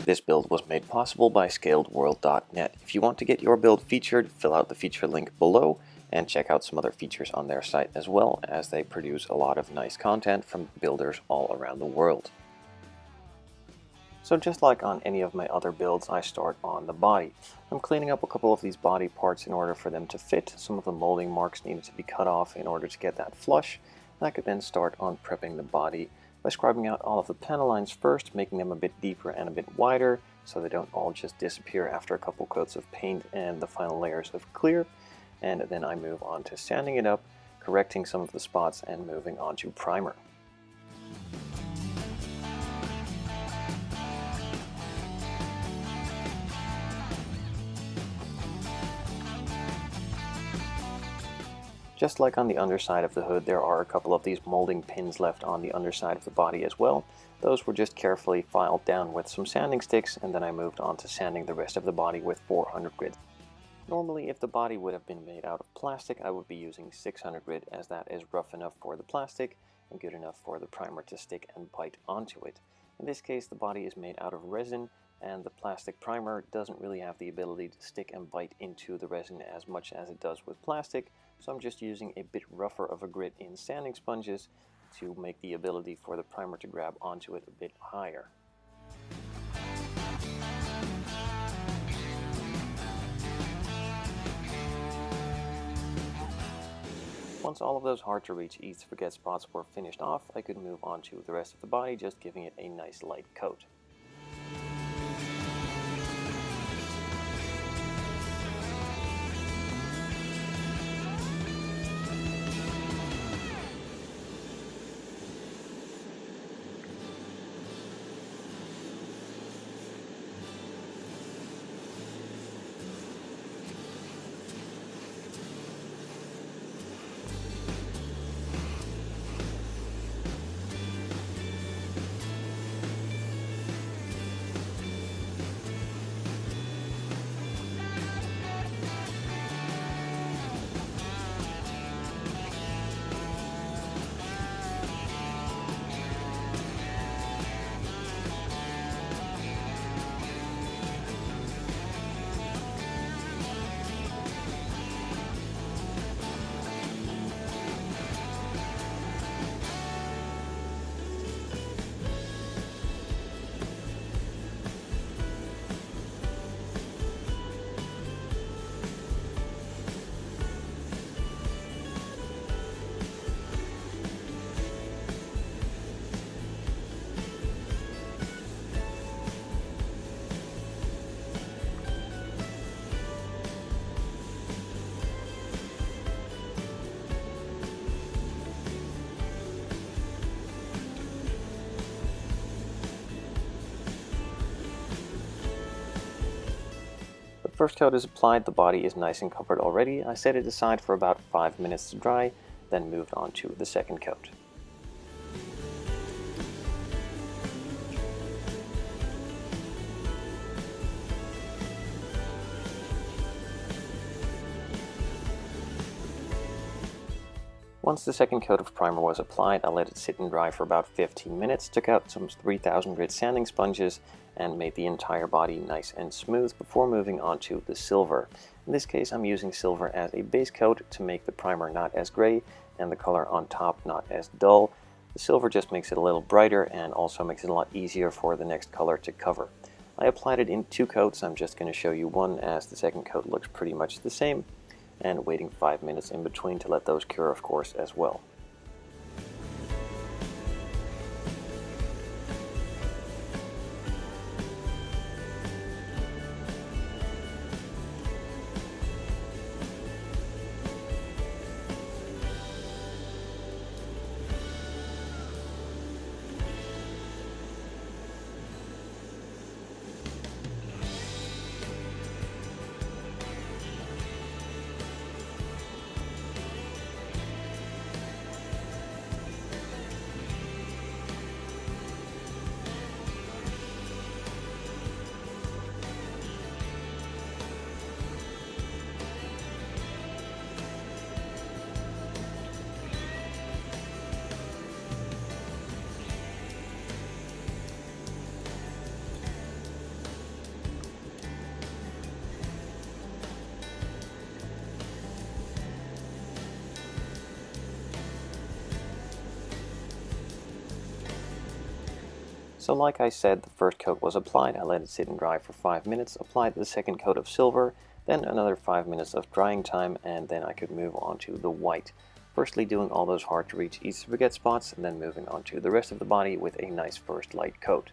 This build was made possible by scaledworld.net. If you want to get your build featured, fill out the feature link below and check out some other features on their site as well, as they produce a lot of nice content from builders all around the world. So just like on any of my other builds, I start on the body. I'm cleaning up a couple of these body parts in order for them to fit. Some of the molding marks needed to be cut off in order to get that flush. And I could then start on prepping the body by scrubbing out all of the panel lines first, making them a bit deeper and a bit wider so they don't all just disappear after a couple coats of paint and the final layers of clear. And then I move on to sanding it up, correcting some of the spots, and moving on to primer. Just like on the underside of the hood, there are a couple of these molding pins left on the underside of the body as well. Those were just carefully filed down with some sanding sticks, and then I moved on to sanding the rest of the body with 400 grit. Normally, if the body would have been made out of plastic, I would be using 600 grit, as that is rough enough for the plastic and good enough for the primer to stick and bite onto it. In this case, the body is made out of resin, and the plastic primer doesn't really have the ability to stick and bite into the resin as much as it does with plastic, so I'm just using a bit rougher of a grit in sanding sponges to make the ability for the primer to grab onto it a bit higher. Once all of those hard to reach easy to forget spots were finished off, I could move on to the rest of the body, just giving it a nice light coat. First coat is applied, the body is nice and covered already. I set it aside for about 5 minutes to dry, then moved on to the second coat. Once the second coat of primer was applied, I let it sit and dry for about 15 minutes, took out some 3000 grit sanding sponges, and made the entire body nice and smooth before moving on to the silver. In this case, I'm using silver as a base coat to make the primer not as gray and the color on top not as dull. The silver just makes it a little brighter and also makes it a lot easier for the next color to cover. I applied it in 2 coats. I'm just going to show you one, as the second coat looks pretty much the same, and waiting 5 minutes in between to let those cure, of course, as well. So like I said, the first coat was applied, I let it sit and dry for 5 minutes, applied the second coat of silver, then another 5 minutes of drying time, and then I could move on to the white. Firstly doing all those hard to reach easy to forget spots, and then moving on to the rest of the body with a nice first light coat.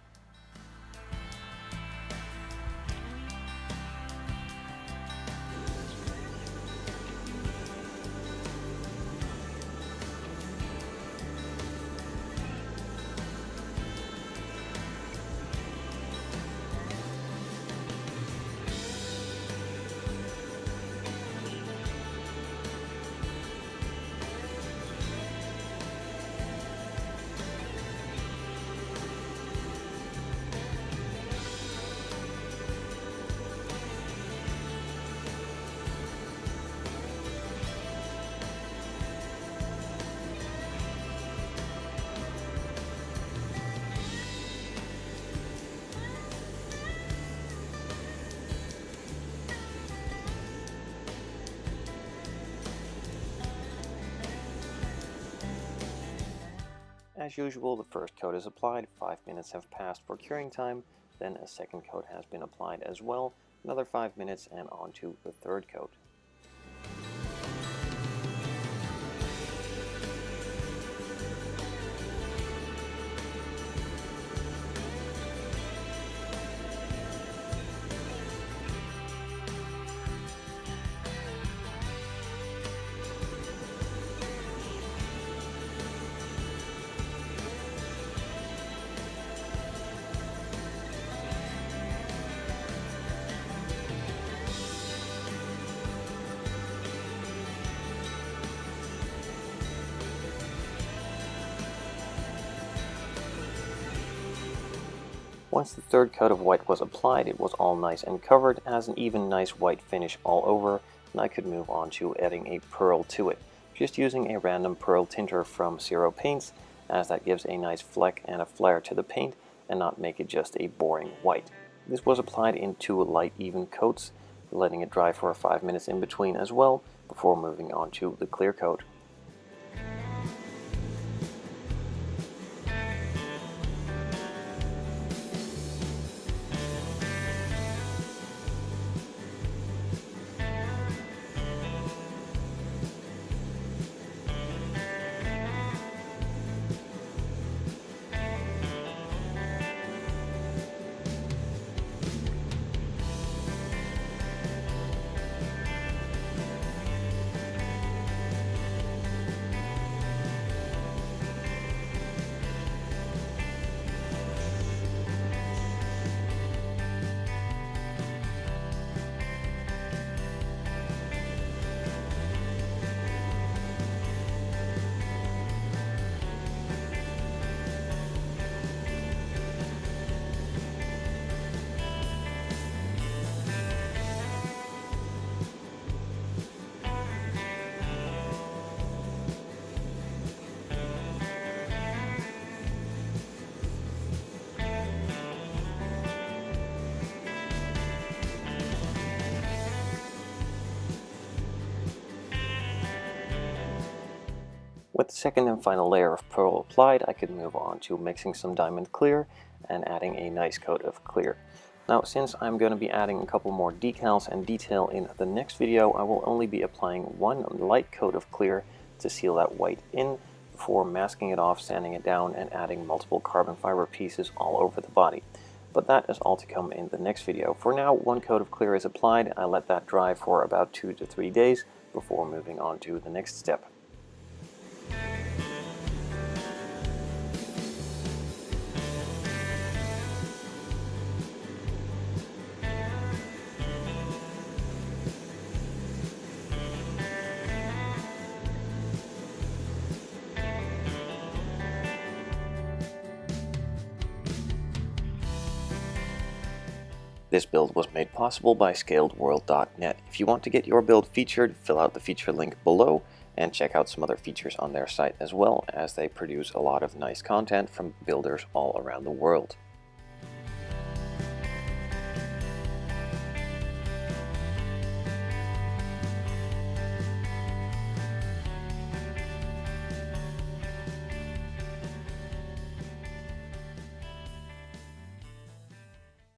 As usual, the first coat is applied, 5 minutes have passed for curing time, then a second coat has been applied as well, another 5 minutes, and on to the third coat. Once the third coat of white was applied, it was all nice and covered, has an even nice white finish all over, and I could move on to adding a pearl to it, just using a random pearl tinter from Zero Paints, as that gives a nice fleck and a flare to the paint and not make it just a boring white. This was applied in 2 light even coats, letting it dry for 5 minutes in between as well, before moving on to the clear coat. With the second and final layer of pearl applied, I could move on to mixing some diamond clear and adding a nice coat of clear. Now, since I'm going to be adding a couple more decals and detail in the next video, I will only be applying one light coat of clear to seal that white in before masking it off, sanding it down, and adding multiple carbon fiber pieces all over the body. But that is all to come in the next video. For now, one coat of clear is applied. I let that dry for about 2 to 3 days before moving on to the next step. This build was made possible by ScaledWorld.net. If you want to get your build featured, fill out the feature link below and check out some other features on their site as well, as they produce a lot of nice content from builders all around the world.